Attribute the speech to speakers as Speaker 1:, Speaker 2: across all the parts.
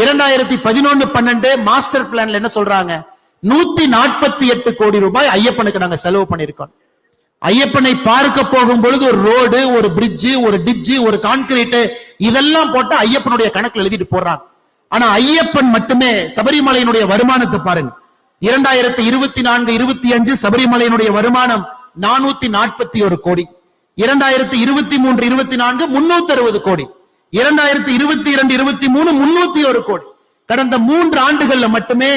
Speaker 1: 2011-12 master பிளான்ல என்ன சொல்றாங்க? 148 கோடி ரூபாய் ஐயப்பனுக்கு நாங்க செலவு பண்ணிருக்கோம். ஐயப்பனை பார்க்க போகும் பொழுது ஒரு ரோடு, ஒரு பிரிட்ஜ், ஒரு டிட்ஜ், ஒரு கான்கிரீட் இதெல்லாம் போட்டு ஐயப்பனுடைய கணக்கில் எழுதிட்டு போறாங்க. ஆனா ஐயப்பன் மட்டுமே சபரிமலையினுடைய வருமானத்தை பாருங்க. 2024-25 சபரிமலையினுடைய வருமானம் 441 கோடி. 2023-24 360 கோடி. 2022-23 301 கோடி. கடந்த 3 ஆண்டுகள்ல மட்டுமே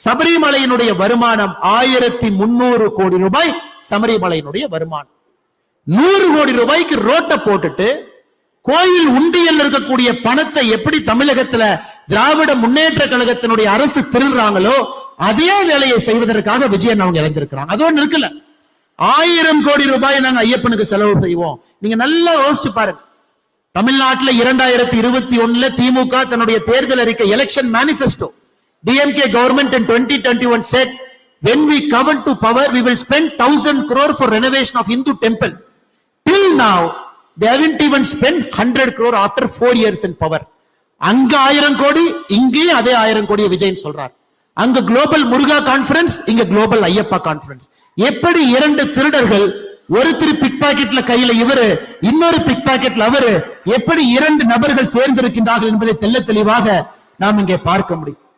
Speaker 1: சபரிமலையினுடைய வருமானம் 1300 கோடி ரூபாய். சபரிமலையினுடைய வருமானம் 100 கோடி ரூபாய்க்கு ரோட்டை போட்டுட்டு கோயில் உண்டியல் இருக்கக்கூடிய பணத்தை எப்படி தமிழகத்துல திராவிட முன்னேற்ற கழகத்தினுடைய அரசு திருடுறாங்களோ அதே வேலையை செய்வதற்காக விஜயன் அவங்க இறந்திருக்கிறாங்க. அது ஒண்ணு இருக்குல்ல, 1000 கோடி ரூபாய் நாங்க ஐயப்பனுக்கு செலவு செய்வோம். நீங்க நல்லா யோசிச்சு பாருங்க. தமிழ்நாட்டில் 2021 திமுக தன்னுடைய தேர்தல் அறிக்கை election manifesto, DMK government in 2021 said, when we come to power, we will spend 1000 crore for renovation of Hindu temple. Till now, they haven't even spent 100 crore after 4 years in power. அங்க 1000 கோடி, இங்கே அதே 1000 கோடியை விஜயன் சொல்றார். அங்க global முருகா conference, இங்க global Ayyappa conference. எப்படி 2 திருடர்கள், ஒருத்தர் பிக் பாக்கெட்ல கையில இவரு, இன்னொரு பிக் பாக்கெட்ல அவரு, எப்படி 2 நபர்கள் சேர்ந்திருக்கின்றார்கள் என்பதை தெள்ள தெளிவாக நாம் இங்கே பார்க்க முடியும்.